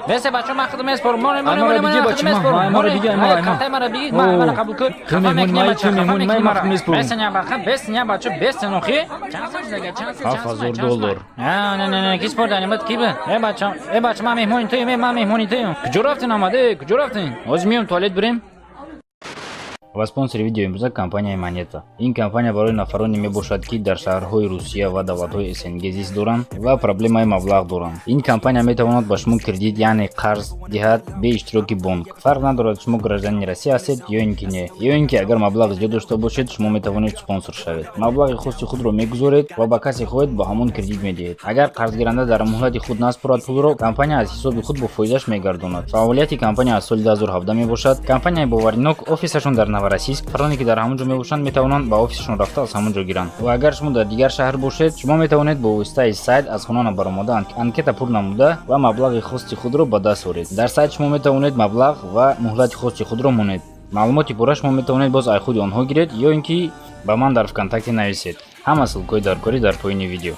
Bese bacham xidmat spor. Mana بچه ما ما رو بگی ما Mara bigi, mana qabul kir. تو میمونی ما خدمت spor. Besnya baxa, besnya bacho, besnya oxi. Chansiz. $1000. Ha, ne, ki spor danimat ki be? Bacham ma mehmoni to'yim, men mehmoni to'yim. Kujor raftin amade, kujor raftin? O'zim miyam tualet birim. ва спонсори видеои имрӯза компанияи Монета. Ин компания барои нафароне мебошад, ки дар шаҳрҳои Русия ва давлатҳои СНГ зист доранд ва проблемаи маблағ доранд. Ин компания метавонад ба шумо кредит, яъне қарз диҳад бе иштироки бонк. Фарқ надорад шумо гражданини Россия ҳастед ё ин ки не. Ё ин ки агар маблағ зиёд дошта бошед, шумо метавонед спонсор шавед. Маблағи хоси худро мегузоред ва ба касе хоҳед ба ҳамон кредит медиҳед. Агар қарзгиранда дар муҳлати худ наспорад пулро, компания аз ҳисоби худ бо фоизаш мегардонад. Фаъолияти компания аз соли 2017 мебошад. Компанияи боваринок офисашон дар Новороссийск, фароне ки дар ҳамонҷо мебошанд метавонанд ба офисшон рафта аз ҳамонҷо гиранд. Ва агар шумо дар дигар шаҳр бошед, шумо метавонед бо воситаи сайт аз хона баромада анкета пур намуда ва маблағи хоси худро ба даст оред. Дар сайт шумо метавонед маблағ ва муҳлати хоси худро монед. Маълумоти пурра шумо метавонед боз аз худи онҳо гиред ё ин ки ба ман дар ВКонтакте нависед. Ҳама ссилкаҳои даркорӣ дар поини видео.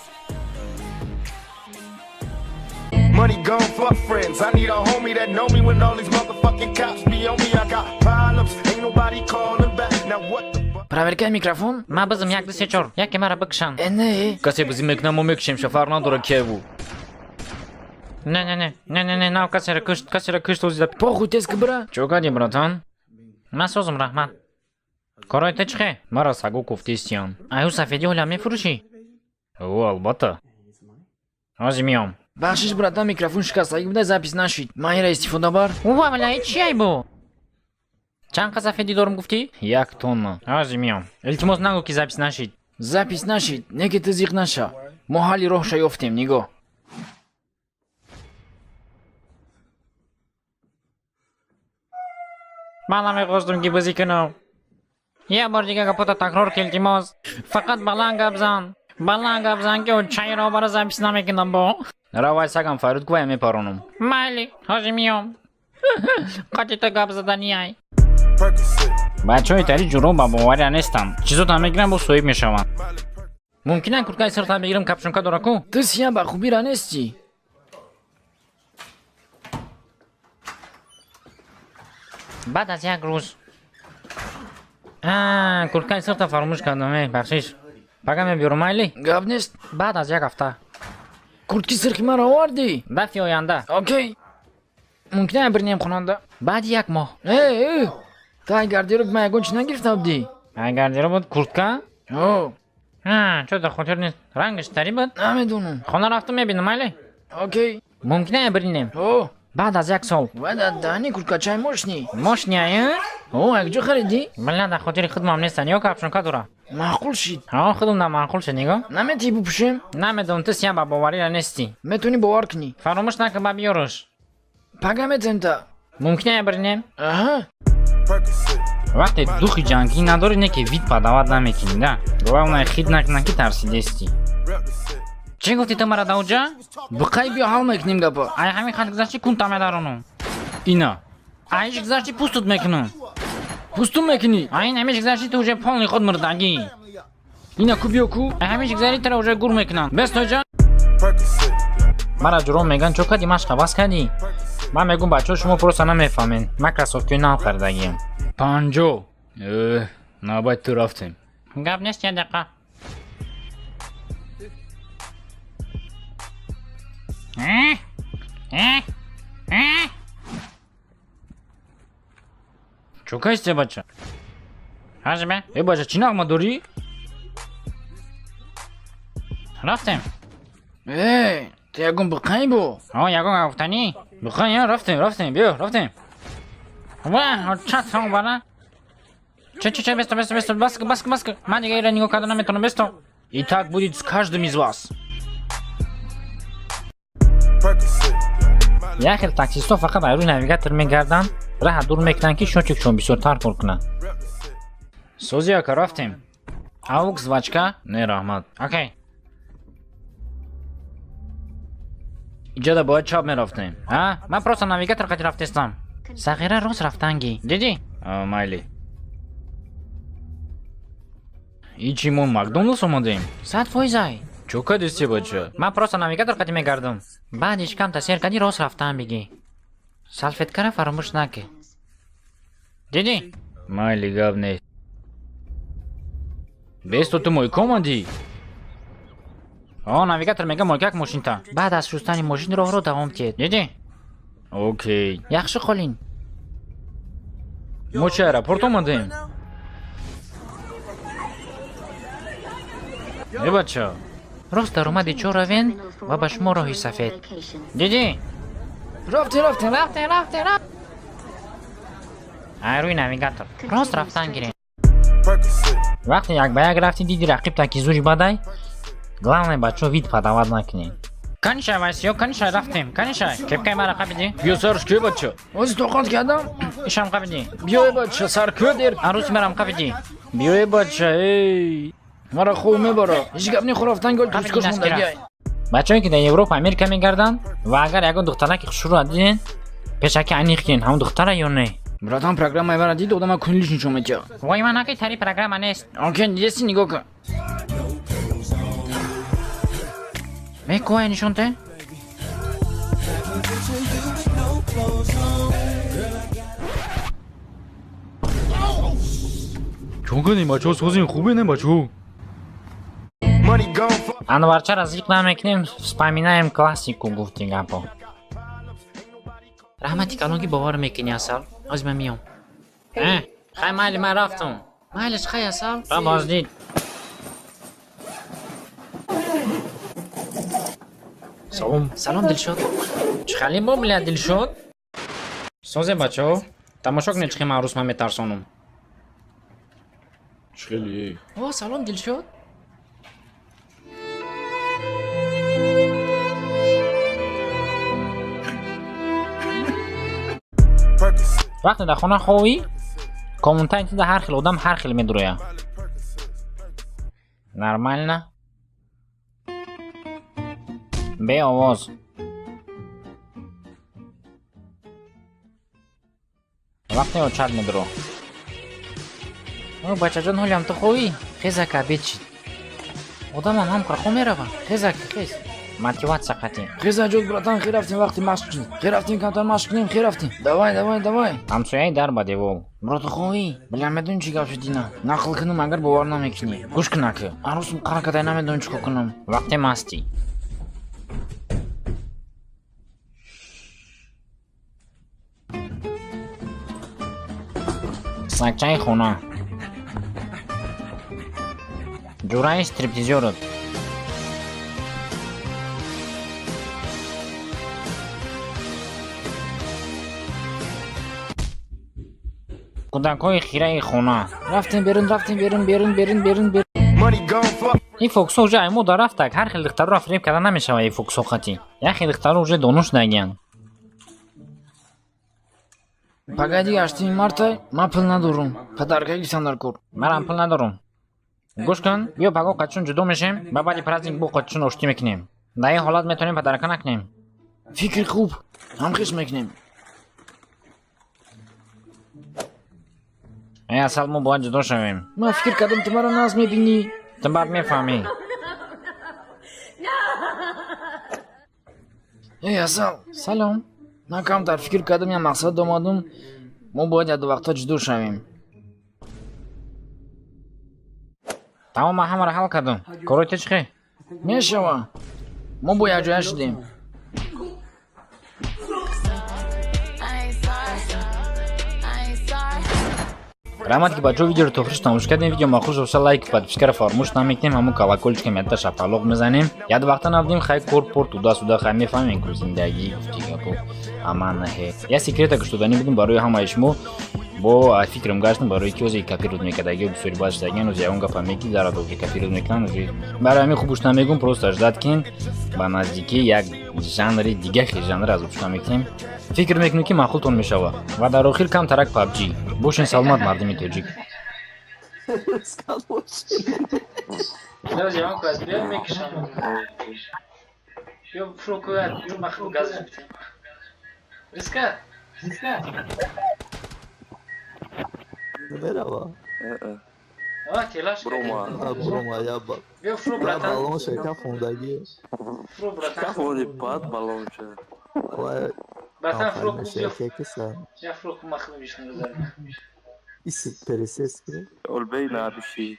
Money gone, fuck friends. I need a homie that know me when all these motherfucking cops be on me. I got problems, ain't nobody calling back. Now what the fuck? Проверкай микрофон. Ма бизим 1-4. Яке мара бикшан. Не. Касе бизим мекнам мекшем шафар надора кеву. Не, нав касера кышт o'zida. Похуй тезки бра. Чокади, братан. Ман созим, раҳмат. Корои ты чихе? Мара сагу кофтестиям. Аю сафеди ҳоля мефурӯшӣ? О, албатта. Ҳозир миём. Бахшиш братан, микрофон шикастагӣ буда запис нашид. Маҳира истифода бар. Ува валай чи айбу? Чанд қа сафеди дорум гуфтӣ? 1 тонна. Ҳозир миём. Илтимос нагӯ ки запис нашид. Запис нашид, не ки тизиқ наша. Мо ҳалли роҳша ёфтем, нигоҳ. Ман намехостам ки бозӣ кунам. Як бор дигар гапота такрор кил, илтимос. Фақат баланд гап зан ки чайро бара запис намекунам бо. Равай сагам фарид куваям мепаронам. Майли, ҳозир миём. Қатита гап заданияй. бачаҳои тари ҷуро ба бовария нестанд. Чизотам мегирам бо соҳиб мешаванд. Мумкина курткаи сирта бигирам, капшонка дора ку? Ту сия ба хубӣ ранести. баъд аз як рӯз. Курткаи сирта фаромӯш кардам, бахшиш. Пага мебиёрам, майли? Гап нест. баъд аз як ҳафта. Куртки сирхи маро овардӣ? дафти оянда. Окей. Мумкина бирнем хонанда? баъди як моҳ. Тай гардероб ма ягон чӣ нагирифта будӣ? Гардероб куртка? О. Чо дар хотир нест. Рангаш тарӣ буд? Намедонам. Хона рафтам мебинам, майли? Окей. Мумкина бирнем. О. баъд аз як сол. Вада дани курткачаи мошни. Мошни ая? О, якҷо харидӣ? Била дар хотири худмам нестан, ё капшонка дора. маъқул шид. Худам дар маъқул шид, нигоҳ. Наметии бупӯшем? Намедонам, ту сия ба бовария нестӣ. Метавонӣ бовар кунӣ. Фаромӯш накун, ба биёраш. Пага метем-та. Мумкина бирнем? Аҳа. Вақте духи ҷангӣ надорӣ, не ки вид падават намекунӣ, да? Главное хид накунам ки тарсидестӣ. Чӣ гуфтӣ ту мара даоҷа? Биқай биё ҳал мекунем гапа. Ай ҳамин хат гузашти кунта медаронам. Ина. Айш гузашти пустут мекунам. Пустум мекунӣ? Ай ҳамиш гузашти ту уже полни худ мурдагӣ. Ина ку биё ку? Ай ҳамиш гузари тара уже гур мекунам. Бестоҷа? Мара ҷуром меган чо кади машқа бас кадӣ? Ман мегум бачаҳо шумо просто намефаҳмед. Майкрософтки нав хардагиам. 50. навбати ту рафтем. Гап нест, як дақиқа. Чо касте бача? Ҳозир бе? Бача чӣ нағма дорӣ? Рафтем. Ту ягон биқай бо. Ягон гуфтанӣ? Биқай, рафтем, биё, рафтем. Ва, чат сон бара. Чё, бесто, баска. Ман дига ира нигоҳ карда наметавонам, бесто. И так будет с каждым из вас. Як хел таксистҳо фақат аз рӯи навигатор мегарданд, раҳ дур мекунанд ки шочукшон бисёртар пур кунанд. Созияка рафтем. Аук звачка? Не, раҳмат. Окей. Иҷода бояд чап мерафтем. Ман просто навигатор қади рафтестам. Сағира рост рафтанги. Дидӣ? Майли. Ичи мо Макдоналдс омодаем? 100%. Чо кадесте бача? Ман просто навигатор қади мегардам. Баъдиш камта сер кади рост рафтан бигӣ. سالفتکارا فراموش نکه. دیدی؟ Майли гавне. Бесто ты мой команди. навигатор میگه ملکک ماشین تا. بعد از شستن ماشین راه رو دوام کرد. دیدی؟ Окей. yaxshi qoling. Мы че, аэропорт омадем? бача. راست در اومدی چوراوین و به شما راهی سفید. دیدی؟ رفتی. روی نویگاتور راست رفتن گیرین. وقتی یک به یک رفتی دیدی رقیب تاکی زوری بدای главное بچه وید پدواد نکنین. کنیشای وایسیو کنیشای رفتیم کنیشای کپکای مرا قبیدی؟ Бьё саршке бача. اوزی توقات کردم؟ ایشم قبیدی؟ Бьё бача саркё дер. عروسی مرم قبیدی؟ Бьё бача эй. Мара хуб мебара. Иш гап не хурафтан гол قبیدی кускош نسکیرم. мундаги. بچه‌ای که در اروپا امریکا میگردن و اگر یکون دخترک خوشو دیدین پیشکی انیخ کن همون دختره یا نه. Братан, программа я дид, одама кунлиш ничего меча. وای من اگه تری پروگرام نیست. Окей, если не гока. میکوه نشون ته؟ Чонгани бачо созин хубе не бачо. Money gone for انوارچه را زیق نمیکنیم вспоминаем классику گفتی گپا. رحمتی کلونگی باور میکنی اصل؟ از من میام. خیلی مالی من رفتم. مالش خیلی اصل؟ را بازدید. سلام دلشاد. چه خیلی مبله دلشاد؟ سازه بچه ها؟ تماشا کنید چه معروض من میترسانم. Чхели. اوه سلام دلشاد. Percocet. وقتی در خونه خوابی کامنتای در هر خیلی آدم هر خیلی میدرویه. نرمال نه؟ به آواز. وقتی اوچت میدرو. او بچه جان حالیم تو خوبی؟ خیزه که بید شید. آدم هم کار میروه. خیزه که خیز. мотиват сакати. Хиза ҷод братан, хе рафтим вақти машқ кунем. Хе рафтим кантар машқ кунем, хе рафтим. Давай. ҳамсояи дар ба девор. Брато хоҳӣ, билам медони чӣ гап шудина. Нақл кунам агар бовар намекунӣ. Гӯш кун ака. Арӯсум қаракатай намедонам чӣ кор кунам. Вақти масти. сагчаи хона. ҷураи стриптизёрот. кӯдакҳои хираи хона. Рафтим берун. Money gone for ин фоксҳо уже аймода рафтак. ҳар хел духтарро фиреб карда намешава ин фоксҳо қатӣ. як хел духтарро уже донуш дагиянд. Погоди, аштим мартай, ман пул надорам. Падарка гисандар кор. манам пул надорам. гӯш кун, биё паго қатишон ҷудо мешем, ба баъди праздник бо қатишон оштӣ мекунем. дар ин ҳолат метавонем падарка накунем. Фикри хуб. Ҳамхиш мекунем. асал мо бояд ҷудо шавем. Ман фикр кардам ту маро наз мебинӣ. ту баъд мефаҳмӣ. Эй, Асал, салом. ман камтар фикр кардам я мақсад омадам. Мо бояд яду вақта ҷудо шавем. тамома ҳамаро ҳал кардам. корои ту чӣ хе? Мешава. Мо бо якҷоя шудем. раҳмат ки бачаҳо видеоро то охириш тамошо кардем. видео махсус шуд, лайк подпискаро фаромӯш намекунем. ҳамун колокольчика мета шафалоқ мезанем. яду вақта навдим хай корпорт уда хай мефаҳмем ку зиндагӣ гуфтигапо ама наҳе. Я секрета куштоданӣ будем барои ҳамаи шумо. бо фикрам гаштам барои ки озе копирот мекардагио бисёри баъд шудагиан озе ягон гапа меки зарадо ки копирот мекунан озе барои ҳамин хубуш намегум просто аждад кин ба наздикӣ як жанри дига хел жанр аз ӯшта мекунем. фикр мекунем ки маъқултон мешава ва дар охир камтарак PUBG. бошен саломат мардуми тоҷик. Merhaba. Broma, ya bak. Ya balon şey kafondaki. Kafoni pat balon şey. Vai. Братан, Афайна фрок ще купил. яке са. Я фрок махну вишню разорву. İsi perises gibi. Olbeyna bir şey.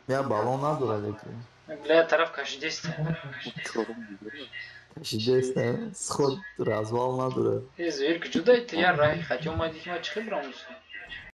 Ya balona duracak. Бля, тарaf kaşı deste. Çorum gibi. Şimdi сход развал на дура. Зверь, что дай ты, я рай. Хотел мать дитя чихи брамусы.